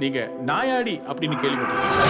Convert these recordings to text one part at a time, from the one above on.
நீங்க நாயாடி அப்படின்னு கேள்விப்பட்டிருக்கீங்க?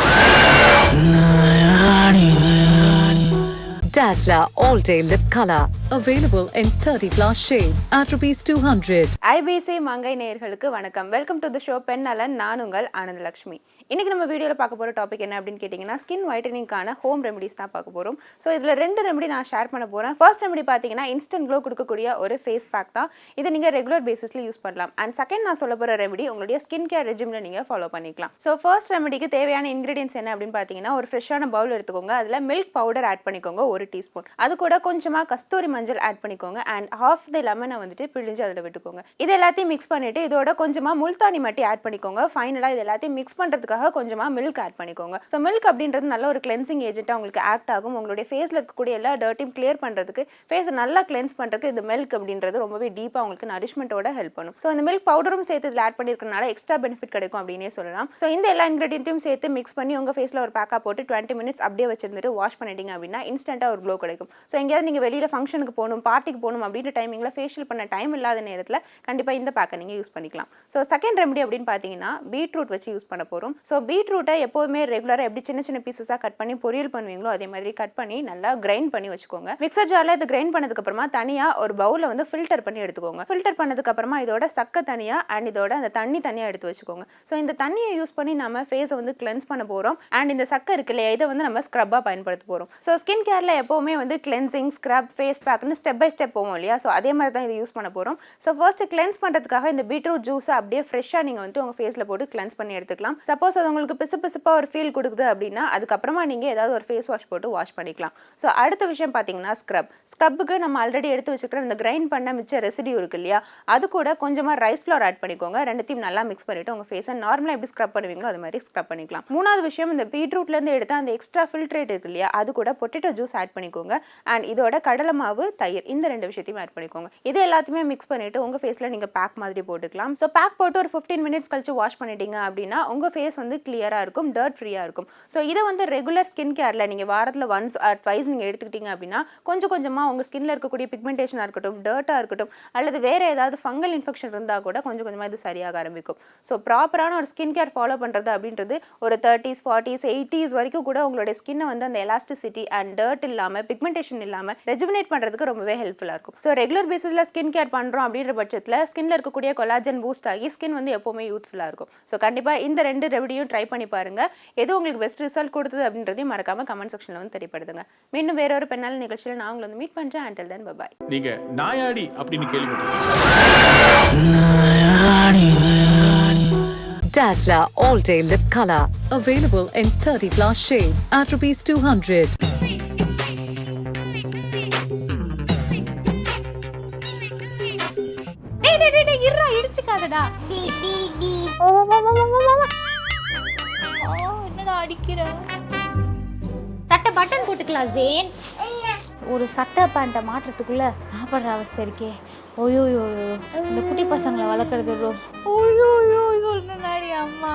Dazller All Day Lip Color. Available in 30 plus shades at ₹200. IBC Mangai நேயர்களுக்கு வணக்கம். வெல்கம் டு தி ஷோ பெண் நலன். நான் உங்கள் ஆனந்தலட்சுமி. இன்னைக்கு நம்ம வீடியோவில் பார்க்க போகிற டாபிக் என்ன அப்படின்னு கேட்டிங்கன்னா, ஸ்கின் ஒயிட்டனிங்கான ஹோம் ரெமடிஸ் தான் பார்க்க போகிறோம். ஸோ இதில் 2 ரெமடி நான் ஷேர் பண்ண போகிறேன். ஃபர்ஸ்ட் ரெமடி பார்த்தீங்கன்னா இன்ஸ்டன்ட் க்ளோ கொடுக்கக்கூடிய ஒரு ஃபேஸ் பேக் தான். இதை நீங்கள் ரெகுலர் பேசிஸில் யூஸ் பண்ணலாம். அண்ட் செகண்ட் நான் சொல்ல போகிற ரெமடி உங்களுடைய ஸ்கின் கேர் ரெஜிமில் நீங்கள் ஃபாலோ பண்ணிக்கலாம். ஸோ ஃபர்ஸ்ட் ரெமடிக்கு தேவையான இன்கிரீடியன்ஸ் என்ன அப்படின்னு பார்த்தீங்கன்னா, ஒரு ஃப்ரெஷ்ஷான பவுல் எடுத்துக்கோங்க. அதில் மில்க் பவுடர் ஆட் பண்ணிக்கோங்க 1 டீஸ்பூன். அது கூட கொஞ்சமாக கஸ்தூரி மஞ்சள் ஆட் பண்ணிக்கோங்க. அண்ட் ஹாஃப் தி லெமனை வந்துட்டு பிழிஞ்சு அதில் விட்டுக்கோங்க. இது எல்லாத்தையும் மிக்ஸ் பண்ணிவிட்டு இதோட கொஞ்சமாக முல்தானி மட்டி ஆட் பண்ணிக்கோங்க. ஃபைனலாக இது எல்லாத்தையும் மிக்ஸ் பண்ணுறதுக்காக கொஞ்சமாக மில்க் ஆட் பண்ணிக்கோங்க. ஸோ மில்க் அப்படின்றது நல்ல ஒரு கிளென்சிங் ஏஜென்ட்டாக உங்களுக்கு ஆக்ட் ஆகும். உங்களுடைய ஃபேஸில் இருக்கக்கூடிய எல்லா டர்ட்டையும் கிளியர் பண்ணுறதுக்கு, ஃபேஸை நல்லா கிளென்ஸ் பண்ணுறதுக்கு இந்த மில்க் அப்படின்றது ரொம்பவே டீப்பாக உங்களுக்கு நரிஷ்மெண்ட்டோட ஹெல்ப் பண்ணும். ஸோ இந்த மில்க் பவுடரும் சேர்த்து இதில் ஆட் பண்ணியிருக்கனால எக்ஸ்ட்ரா பெனிஃபிட் கிடைக்கும் அப்படின்னே சொல்லலாம். ஸோ இந்த எல்லா இன்கிரீடியன்ட்டையும் சேர்த்து மிக்ஸ் பண்ணி உங்கள் ஃபேஸில் ஒரு பேக்காக போட்டு 20 மினிட்ஸ் அப்படியே வச்சிருந்துட்டு வாஷ் பண்ணிட்டீங்க அப்படின்னா இன்ஸ்டன்ட்டாக ஒரு க்ளோ கிடைக்கும். ஸோ எங்கேயாவது நீங்கள் வெளியில் ஃபங்க்ஷனுக்கு போகணும், பார்ட்டிக்கு போகணும் அப்படின்ற டைமிங்கில் ஃபேஷியல் பண்ண டைம் இல்லாத நேரத்தில் கண்டிப்பாக இந்த பேக்கை நீங்கள் யூஸ் பண்ணிக்கலாம். ஸோ செகண்ட் ரெமடி அப்படின்னு பார்த்தீங்கன்னா பீட்ரூட் வச்சு யூஸ் பண்ண போகிறோம். ஸோ பீட்ரூட்டை எப்போதுமே ரெகுலராக எப்படி சின்ன சின்ன பீசஸாக கட் பண்ணி பொரியல் பண்ணுவீங்களோ அதே மாதிரி கட் பண்ணி நல்லா கிரைண்ட் பண்ணி வச்சுக்கோங்க. மிக்சர் ஜாரில் இது கிரைண்ட் பண்ணதுக்கப்புறமா தனியாக ஒரு பவுலில் வந்து ஃபில்டர் பண்ணி எடுத்துக்கோங்க. ஃபில்டர் பண்ணதுக்கப்புறமா இதோட சக்கை தனியாக அண்ட் இதோட அந்த தண்ணி தனியாக எடுத்து வச்சுக்கோங்க. ஸோ இந்த தண்ணியை யூஸ் பண்ணி நம்ம ஃபேஸை வந்து கிளென்ஸ் பண்ண போகிறோம். அண்ட் இந்த சக்கை இருக்கு இல்லையா, இதை வந்து நம்ம ஸ்க்ரப்பாக பயன்படுத்த போகிறோம். ஸோ ஸ்கின் கேரில் எப்போவுமே வந்து கிளென்சிங், ஸ்க்ரப், ஃபேஸ் பேக்னு ஸ்டெப் பை ஸ்டெப் போவோம் இல்லையா. ஸோ அதே மாதிரி தான் இதை யூஸ் பண்ண போகிறோம். ஸோ ஃபர்ஸ்ட் கிளென்ஸ் பண்ணுறதுக்காக இந்த பீட்ரூட் ஜூஸை அப்படியே ஃப்ரெஷ்ஷாக நீங்கள் வந்து உங்கள் ஃபேஸில் போட்டு கிளென்ஸ் பண்ணி எடுத்துக்கலாம். சப்போஸ் அது உங்களுக்கு பிசு பிசுப்பாக ஒரு ஃபீல் கொடுக்குது அப்படின்னா அதுக்கப்புறமா நீங்கள் ஏதாவது ஒரு ஃபேஸ் வாஷ் போட்டு வாஷ் பண்ணிக்கலாம். ஸோ அடுத்த விஷயம் பார்த்தீங்கன்னா ஸ்க்ரப்புக்கு நம்ம ஆல்ரெடி எடுத்து வச்சுக்கிற இந்த கிரைண்ட் பண்ண மிச்ச ரெசிடியூ இருக்கு இல்லையா, அது கூட கொஞ்சமாக ரைஸ் ஃப்ளோர் ஆட் பண்ணிக்கோங்க. ரெண்டுத்தையும் நல்லா மிக்ஸ் பண்ணிவிட்டு உங்கள் ஃபேஸை நார்மலாக எப்படி ஸ்க்ரப் பண்ணுவீங்களோ அது மாதிரி ஸ்க்ரப் பண்ணிக்கலாம். மூணாவது விஷயம், இந்த பீட்ரூட்லேருந்து எடுத்த அந்த எக்ஸ்ட்ரா ஃபில்ட்ரேட் இருக்கு இல்லையா, அது கூட பொட்டேட்டோ ஜூஸ் ஆட் பண்ணிக்கோங்க. அண்ட் இதோட கடலை மாவு, தயிர், இந்த 2 விஷயத்தையும் ஆட் பண்ணிக்கோங்க. இது எல்லாத்தையுமே மிக்ஸ் பண்ணிவிட்டு உங்கள் ஃபேஸில் நீங்கள் பேக் மாதிரி போட்டுக்கலாம். ஸோ பேக் போட்டு ஒரு 15 மினிட்ஸ் கழிச்சு வாஷ் பண்ணிட்டீங்க அப்படின்னா உங்கள் ஃபேஸ் வந்து கிளியராக இருக்கும், டர்ட் ஃப்ரீயாக இருக்கும். ஸோ இதை வந்து ரெகுலர் ஸ்கின் கேரில் நீங்கள் வாரத்தில் ஒன்ஸ் ஆர் ட்வைஸ் நீங்கள் எடுத்துக்கிட்டீங்க அப்படின்னா கொஞ்சம் கொஞ்சமாக உங்கள் ஸ்கின்ல இருக்கக்கூடிய பிக்மெண்டேஷனாக இருக்கட்டும், டர்ட்டாக இருக்கட்டும், அல்லது வேறு ஏதாவது ஃபங்கல் இன்ஃபெக்ஷன் இருந்தால் கூட கொஞ்சம் கொஞ்சமாக இது சரியாக ஆரம்பிக்கும். ஸோ ப்ராப்பரான ஒரு ஸ்கின் கேர் ஃபாலோ பண்ணுறது அப்படின்றது ஒரு 30s, 40s, 80s வரைக்கும் கூட உங்களுடைய ஸ்கின்னை வந்து அந்த எலாஸ்டிசிட்டி அண்ட் டர்ட் இல்லாமல், பிக்மெண்டேஷன் இல்லாமல் ரெஜுவினேட் பண்ணுறதுக்கு ரொம்பவே ஹெல்ப்ஃபுல்லாக இருக்கும். ஸோ ரெகுலர் பேசிஸில் ஸ்கின் கேர் பண்ணுறோம் அப்படின்ற பட்சத்தில் ஸ்கின்ல இருக்கக்கூடிய கொலாஜன் பூஸ்ட் ஆகி ஸ்கின் வந்து எப்போவுமே யூத்ஃபுல்லாக இருக்கும். ஸோ கண்டிப்பாக இந்த 2 ரெமடியும் ட்ரை பண்ணி பாருங்கள். எது உங்களுக்கு பெஸ்ட் ரிசல்ட் கொடுத்தது அப்படின்றதையும் மறக்காம கமெண்ட் செக்ஷன்ல வந்து தெரியப்படுத்துங்க. மீண்டும் வேற ஒரு பெண்ணால் நிகழ்ச்சியில் நான் உங்களை வந்து மீட் பண்றேன். until then bye bye. நீங்க நாயாடி அப்படின்னு கேள்விப்பட்டிருக்கீங்க? Dazller All Day Lip Color. Available in 30 plus shades at ₹200. டேய் இருடா, இடிச்சுக்காதடா. என்னடா அடிக்கிற? சட்டை பட்டன் போட்டுக்கலாம் ஜேன். ஒரு சட்டை பேண்ட்டை மாட்டுறதுக்குள்ள நான் படுற அவஸ்தை இருக்கே. ஓயோயோ, இந்த குட்டி பசங்களை வளர்க்குறது ஓயோயோ முன்னாடி அம்மா